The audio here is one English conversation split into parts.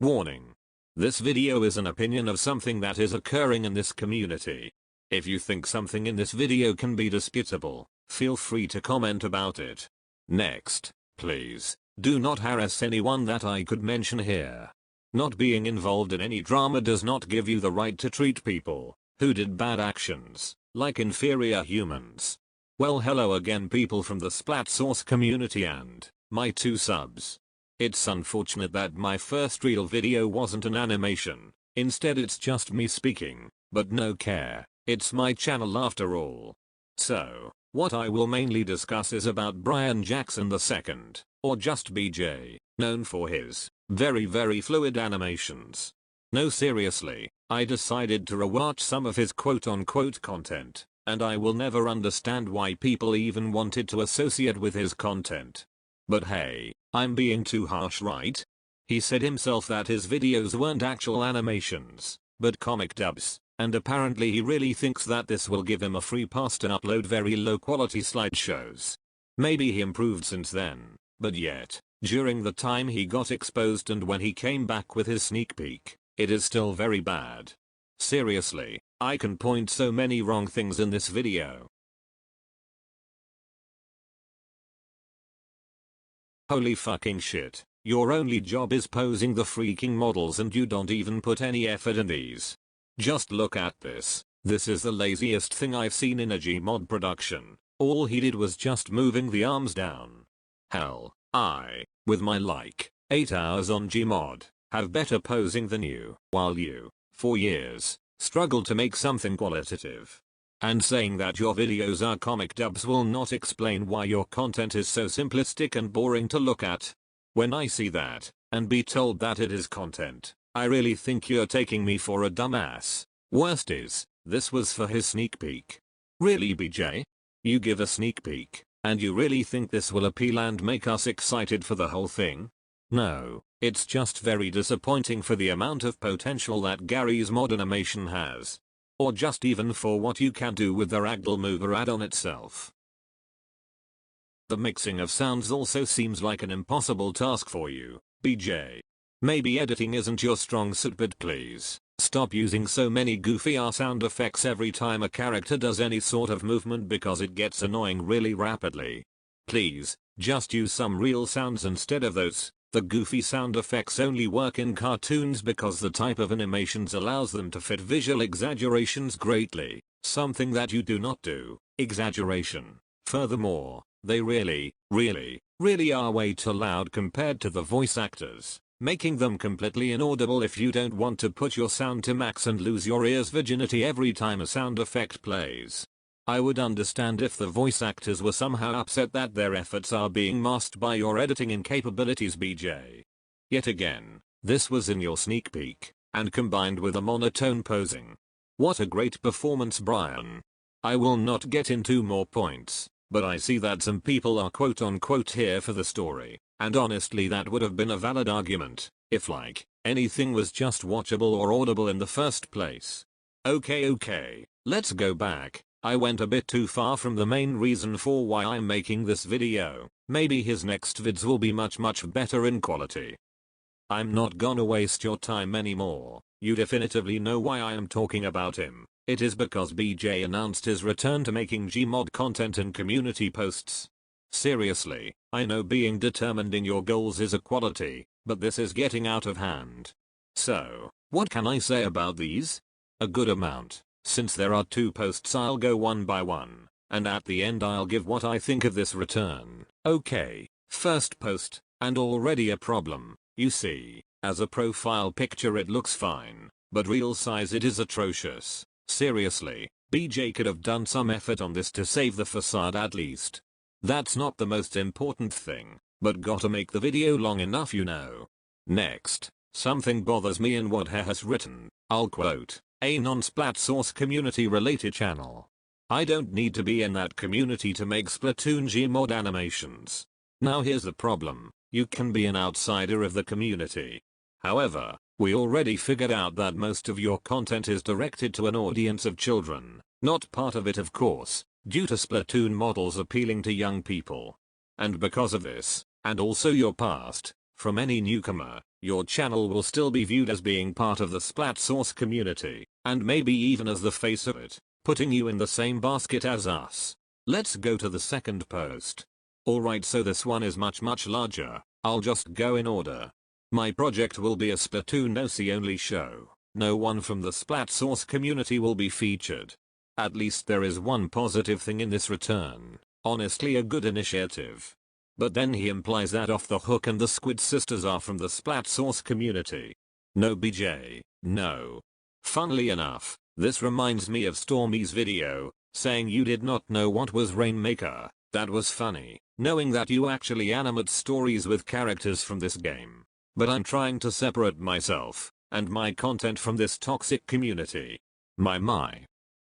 Warning. This video is an opinion of something that is occurring in this community. If you think something in this video can be disputable, feel free to comment about it. Next, please, do not harass anyone that I could mention here. Not being involved in any drama does not give you the right to treat people who did bad actions like inferior humans. Well, hello again people from the Splat Sauce community and my 2 subs. It's unfortunate that my first real video wasn't an animation, instead it's just me speaking, but no care, it's my channel after all. So, what I will mainly discuss is about Brian Jackson II, or just BJ, known for his very fluid animations. No, seriously, I decided to rewatch some of his quote-unquote content, and I will never understand why people even wanted to associate with his content. But hey, I'm being too harsh, right? He said himself that his videos weren't actual animations, but comic dubs, and apparently he really thinks that this will give him a free pass to upload very low quality slideshows. Maybe he improved since then, but yet, during the time he got exposed and when he came back with his sneak peek, it is still very bad. Seriously, I can point so many wrong things in this video. Holy fucking shit, your only job is posing the freaking models and you don't even put any effort in these. Just look at this. This is the laziest thing I've seen in a Gmod production. All he did was just moving the arms down. Hell, with my 8 hours on Gmod, have better posing than you, while you, for years, struggle to make something qualitative. And saying that your videos are comic dubs will not explain why your content is so simplistic and boring to look at. When I see that, and be told that it is content, I really think you're taking me for a dumbass. Worst is, this was for his sneak peek. Really, BJ? You give a sneak peek, and you really think this will appeal and make us excited for the whole thing? No, it's just very disappointing for the amount of potential that Gary's mod animation has. Or just even for what you can do with the Ragdoll Mover add-on itself. The mixing of sounds also seems like an impossible task for you, BJ. Maybe editing isn't your strong suit, but please, stop using so many goofy ass sound effects every time a character does any sort of movement because it gets annoying really rapidly. Please, just use some real sounds instead of those. The goofy sound effects only work in cartoons because the type of animations allows them to fit visual exaggerations greatly, something that you do not do, exaggeration. Furthermore, they really are way too loud compared to the voice actors, making them completely inaudible if you don't want to put your sound to max and lose your ear's virginity every time a sound effect plays. I would understand if the voice actors were somehow upset that their efforts are being masked by your editing incapabilities, BJ. Yet again, this was in your sneak peek, and combined with a monotone posing. What a great performance, Brian. I will not get into more points, but I see that some people are quote-unquote here for the story, and honestly that would have been a valid argument, if anything was just watchable or audible in the first place. Okay, let's go back. I went a bit too far from the main reason for why I'm making this video. Maybe his next vids will be much better in quality. I'm not gonna waste your time anymore. You definitively know why I am talking about him. It is because BJ announced his return to making Gmod content and community posts. Seriously, I know being determined in your goals is a quality, but this is getting out of hand. So, what can I say about these? A good amount. Since there are 2 posts, I'll go one by one, and at the end I'll give what I think of this return. Okay, first post, and already a problem. You see, as a profile picture it looks fine, but real size it is atrocious. Seriously, BJ could have done some effort on this to save the facade at least. That's not the most important thing, but gotta make the video long enough, you know. Next, something bothers me in what he has written. I'll quote. A non-Splat Sauce community related channel. I don't need to be in that community to make Splatoon Gmod animations. Now here's the problem, you can be an outsider of the community. However, we already figured out that most of your content is directed to an audience of children, not part of it of course, due to Splatoon models appealing to young people. And because of this, and also your past, from any newcomer, your channel will still be viewed as being part of the Splat Sauce community, and maybe even as the face of it, putting you in the same basket as us. Let's go to the second post. Alright, so this one is much larger. I'll just go in order. My project will be a Splatoon OC only show. No one from the Splat Sauce community will be featured. At least there is one positive thing in this return. Honestly, a good initiative. But then he implies that Off the Hook and the Squid Sisters are from the Splat Sauce community. No, BJ, no. Funnily enough, this reminds me of Stormy's video, saying you did not know what was Rainmaker. That was funny, knowing that you actually animate stories with characters from this game. But I'm trying to separate myself and my content from this toxic community. My.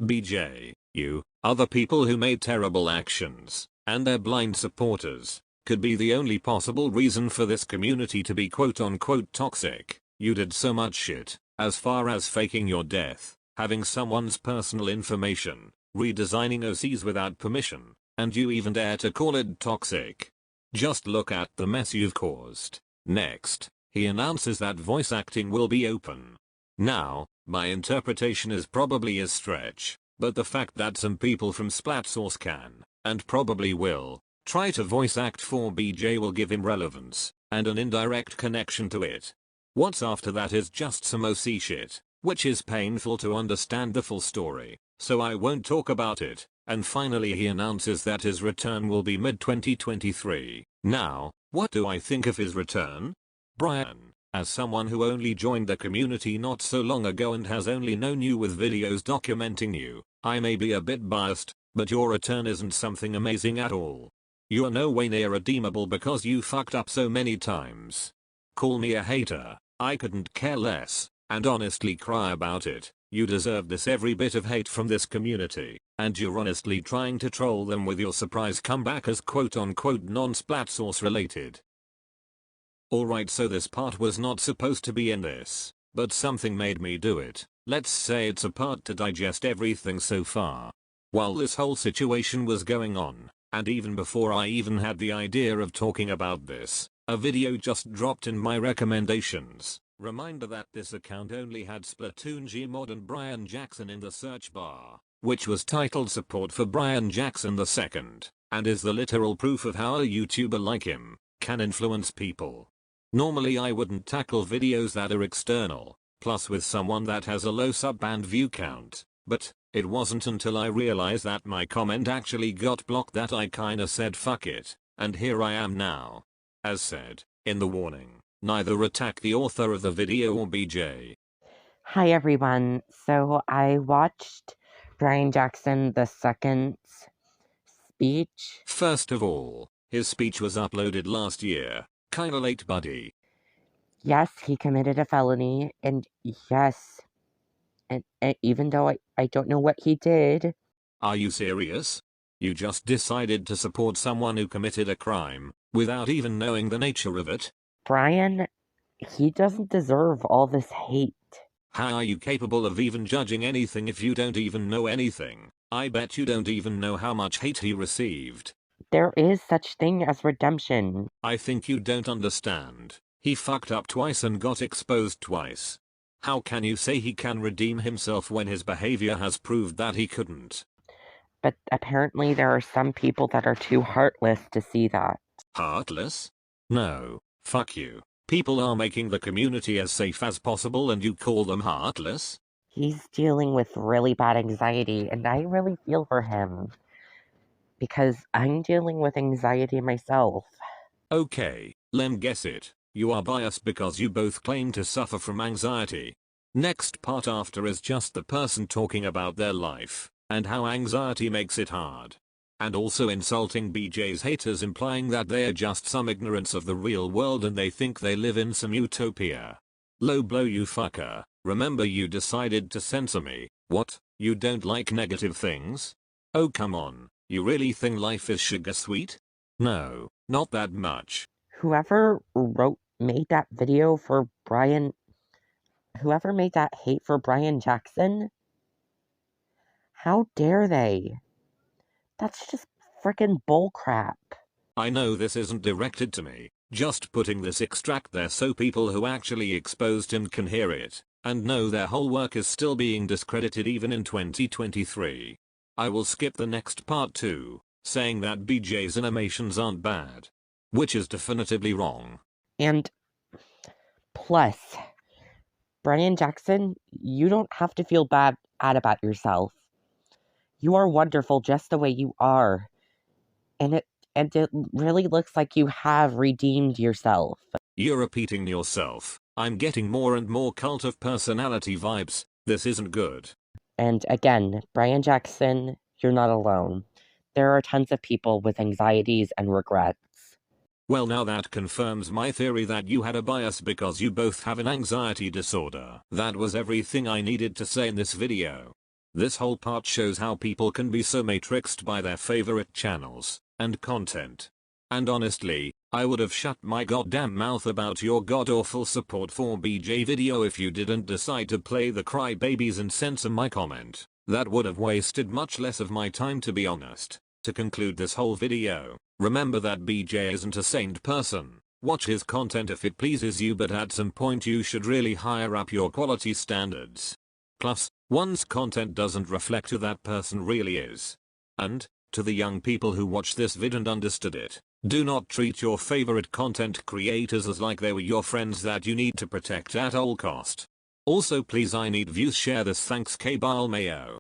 BJ, you, other people who made terrible actions, and their blind supporters, could be the only possible reason for this community to be quote-unquote toxic. You did so much shit, as far as faking your death, having someone's personal information, redesigning OCs without permission, and you even dare to call it toxic. Just look at the mess you've caused. Next, he announces that voice acting will be open. Now, my interpretation is probably a stretch, but the fact that some people from Splat Sauce can, and probably will, try to voice act for BJ will give him relevance, and an indirect connection to it. What's after that is just some OC shit, which is painful to understand the full story, so I won't talk about it. And finally he announces that his return will be mid-2023. Now, what do I think of his return? Brian, as someone who only joined the community not so long ago and has only known you with videos documenting you, I may be a bit biased, but your return isn't something amazing at all. You are no way near redeemable because you fucked up so many times. Call me a hater, I couldn't care less, and honestly cry about it. You deserve this every bit of hate from this community, and you're honestly trying to troll them with your surprise comeback as quote-unquote non-Splat Sauce related. Alright, so this part was not supposed to be in this, but something made me do it. Let's say it's a part to digest everything so far. While this whole situation was going on, and even before I even had the idea of talking about this, a video just dropped in my recommendations. Reminder that this account only had Splatoon Gmod and Brian Jackson in the search bar, which was titled Support for Brian Jackson II, and is the literal proof of how a YouTuber like him can influence people. Normally I wouldn't tackle videos that are external, plus with someone that has a low sub and view count, but it wasn't until I realized that my comment actually got blocked that I kinda said fuck it, and here I am now. As said in the warning, neither attack the author of the video or BJ. Hi everyone. So I watched Brian Jackson II's speech. First of all, his speech was uploaded last year. Kinda late, buddy. Yes, he committed a felony, and yes, and even though I don't know what he did. Are you serious? You just decided to support someone who committed a crime, without even knowing the nature of it? Brian, he doesn't deserve all this hate. How are you capable of even judging anything if you don't even know anything? I bet you don't even know how much hate he received. There is such thing as redemption. I think you don't understand. He fucked up twice and got exposed twice. How can you say he can redeem himself when his behavior has proved that he couldn't? But apparently there are some people that are too heartless to see that. Heartless? No, fuck you. People are making the community as safe as possible and you call them heartless? He's dealing with really bad anxiety, and I really feel for him. Because I'm dealing with anxiety myself. Okay, lem guess it. You are biased because you both claim to suffer from anxiety. Next part after is just the person talking about their life, and how anxiety makes it hard. And also insulting BJ's haters, implying that they are just some ignorance of the real world and they think they live in some utopia. Low blow, you fucker. Remember you decided to censor me. What? You don't like negative things? Oh come on, you really think life is sugar sweet? No, not that much. Whoever made that video for Brian, whoever made that hate for Brian Jackson, how dare they? That's just frickin' bullcrap. I know this isn't directed to me, Just putting this extract there so people who actually exposed him can hear it, and know their whole work is still being discredited even in 2023. I will skip the next part too, saying that BJ's animations aren't bad. Which is definitively wrong. And plus, Brian Jackson, you don't have to feel bad about yourself. You are wonderful just the way you are. And it really looks like you have redeemed yourself. You're repeating yourself. I'm getting more and more cult of personality vibes. This isn't good. And again, Brian Jackson, you're not alone. There are tons of people with anxieties and regrets. Well, now that confirms my theory that you had a bias because you both have an anxiety disorder. That was everything I needed to say in this video. This whole part shows how people can be so matrixed by their favorite channels and content. And honestly, I would have shut my goddamn mouth about your god-awful support for BJ video if you didn't decide to play the crybabies and censor my comment. That would have wasted much less of my time, to be honest. To conclude this whole video, remember that BJ isn't a saint person. Watch his content if it pleases you, but at some point you should really higher up your quality standards. Plus, one's content doesn't reflect who that person really is. And, to the young people who watch this vid and understood it, do not treat your favorite content creators as like they were your friends that you need to protect at all cost. Also, please, I need views, share this, thanks K-Bile Mayo.